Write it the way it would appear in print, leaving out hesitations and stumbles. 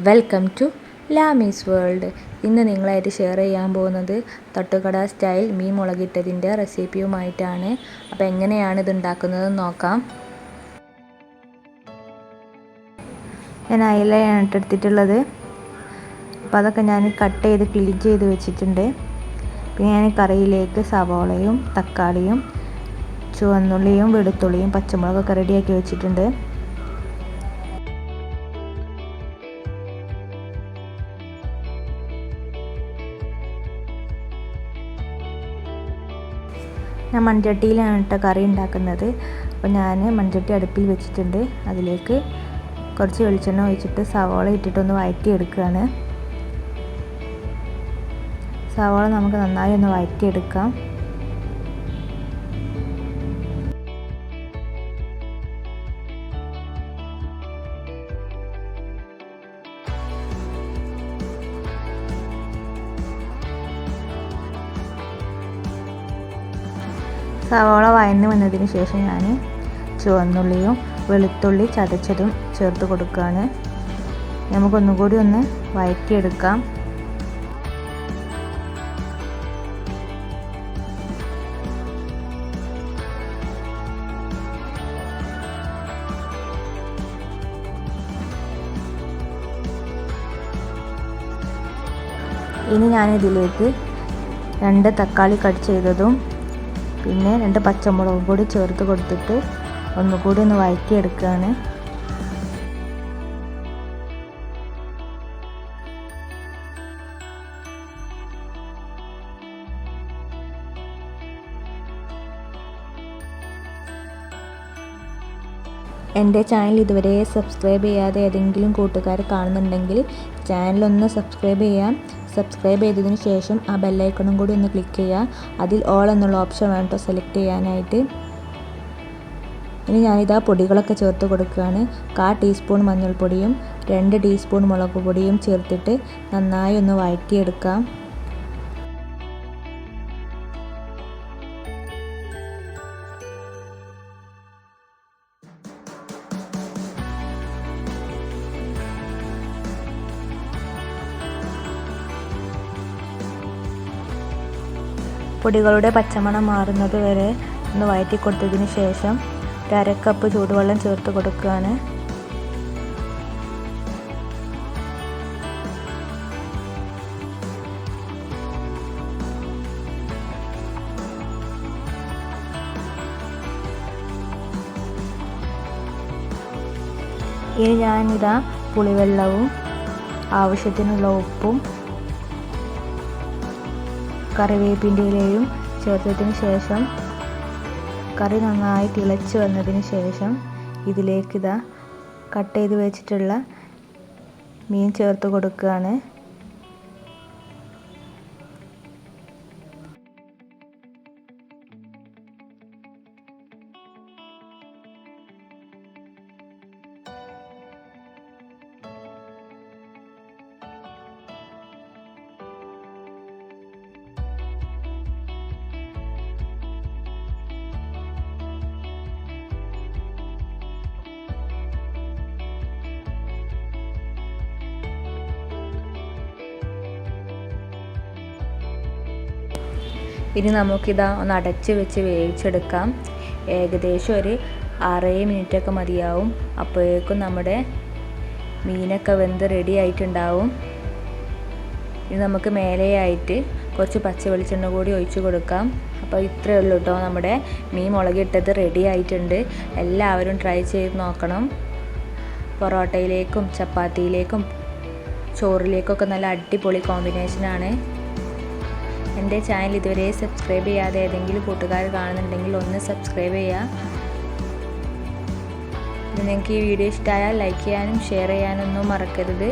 Welcome to Lamees world. ഇന്ന് നിങ്ങളായിട്ട് share ചെയ്യാൻ പോകുന്നത് തട്ടുകട സ്റ്റൈൽ മീൻ മുളകിട്ടതിൻ്റെ റെസിപ്പിയുമായിട്ടാണ്. അപ്പോൾ എങ്ങനെയാണ് ഇത് ഉണ്ടാക്കുന്നതെന്ന് നോക്കാം. ഞാൻ അയലയാണ് എടുത്തിട്ടുള്ളത്. അപ്പോൾ അതൊക്കെ ഞാൻ കട്ട് ചെയ്ത് ക്ലീൻ ചെയ്ത് വെച്ചിട്ടുണ്ട്. പിന്നെ ഞാൻ കറിയിലേക്ക് സവാളയും തക്കാളിയും ചുവന്നുള്ളിയും വെളുത്തുള്ളിയും പച്ചമുളകൊക്കെ റെഡിയാക്കി വെച്ചിട്ടുണ്ട്. ഞാൻ മൺചട്ടിയിലാണ് കറി ഉണ്ടാക്കുന്നത്. അപ്പോൾ ഞാൻ മൺചട്ടി അടുപ്പിൽ വെച്ചിട്ടുണ്ട്. അതിലേക്ക് കുറച്ച് വെളിച്ചെണ്ണ ഒഴിച്ചിട്ട് സവാള ഇട്ടിട്ടൊന്ന് വഴറ്റിയെടുക്കുകയാണ്. സവാള നമുക്ക് നന്നായി ഒന്ന് വഴറ്റിയെടുക്കാം. സവാള വഴന്ന് വന്നതിന് ശേഷം ഞാൻ ചുവന്നുള്ളിയും വെളുത്തുള്ളി ചതച്ചതും ചേർത്ത് കൊടുക്കുകയാണ്. നമുക്കൊന്നും കൂടി ഒന്ന് വഴറ്റിയെടുക്കാം. ഇനി ഞാനിതിലേക്ക് 2 തക്കാളി കട്ട് ചെയ്തതും പിന്നെ 2 പച്ചമുളകും കൂടി ചേർത്ത് കൊടുത്തിട്ട് ഒന്നുകൂടി ഒന്ന് വഴറ്റിയെടുക്കുകയാണ്. എൻ്റെ ചാനൽ ഇതുവരെ സബ്സ്ക്രൈബ് ചെയ്യാതെ ഏതെങ്കിലും കൂട്ടുകാർ കാണുന്നുണ്ടെങ്കിൽ ചാനലൊന്ന് സബ്സ്ക്രൈബ് ചെയ്യാം. സബ്സ്ക്രൈബ് ചെയ്തതിന് ശേഷം ആ ബെല്ലൈക്കണും കൂടി ഒന്ന് ക്ലിക്ക് ചെയ്യുക. അതിൽ ഓൾ എന്നുള്ള ഓപ്ഷൻ വേണം കേട്ടോ സെലക്ട് ചെയ്യാനായിട്ട്. ഇനി ഞാനിതാ പൊടികളൊക്കെ ചേർത്ത് കൊടുക്കുകയാണ്. 1/4 ടീസ്പൂൺ മഞ്ഞൾപ്പൊടിയും 2 ടീസ്പൂൺ മുളക് പൊടിയും ചേർത്തിട്ട് നന്നായി ഒന്ന് വഴറ്റിയെടുക്കാം. പൊടികളുടെ പച്ചമണം മാറുന്നത് വരെ ഒന്ന് വഴറ്റി കൊടുത്തതിന് ശേഷം 1/2 കപ്പ് ചൂടുവെള്ളം ചേർത്ത് കൊടുക്കുകയാണ്. ഇനി ഞാനിതാ പുളിവെള്ളവും ആവശ്യത്തിനുള്ള ഉപ്പും കറിവേപ്പിൻ്റെ ഇലയും ചേർത്തതിന് ശേഷം കറി നന്നായി തിളച്ച് വന്നതിന് ശേഷം ഇതിലേക്ക് ഇതാ കട്ട് ചെയ്ത് വെച്ചിട്ടുള്ള മീൻ ചേർത്ത് കൊടുക്കുകയാണ്. ഇനി നമുക്കിതാ ഒന്ന് അടച്ച് വെച്ച് വേവിച്ചെടുക്കാം. ഏകദേശം ഒരു 6 മിനിറ്റൊക്കെ മതിയാവും. അപ്പോഴേക്കും നമ്മുടെ മീനൊക്കെ വെന്ത് റെഡി ആയിട്ടുണ്ടാവും. ഇനി നമുക്ക് മേലെയായിട്ട് കുറച്ച് പച്ച വെളിച്ചെണ്ണ കൂടി ഒഴിച്ച് കൊടുക്കാം. അപ്പോൾ ഇത്രയേ ഉള്ളൂ കേട്ടോ, നമ്മുടെ മീൻ മുളകിട്ടത് റെഡി ആയിട്ടുണ്ട്. എല്ലാവരും ട്രൈ ചെയ്ത് നോക്കണം. പൊറോട്ടയിലേക്കും ചപ്പാത്തിയിലേക്കും ചോറിലേക്കൊക്കെ നല്ല അടിപൊളി കോമ്പിനേഷനാണ്. എൻ്റെ ചാനൽ ഇതുവരെ സബ്സ്ക്രൈബ് ചെയ്യാതെ ഏതെങ്കിലും കൂട്ടുകാർ കാണുന്നുണ്ടെങ്കിൽ ഒന്ന് സബ്സ്ക്രൈബ് ചെയ്യുക. നിങ്ങൾക്ക് ഈ വീഡിയോ ഇഷ്ടമായാൽ ലൈക്ക് ചെയ്യാനും ഷെയർ ചെയ്യാനൊന്നും മറക്കരുത്.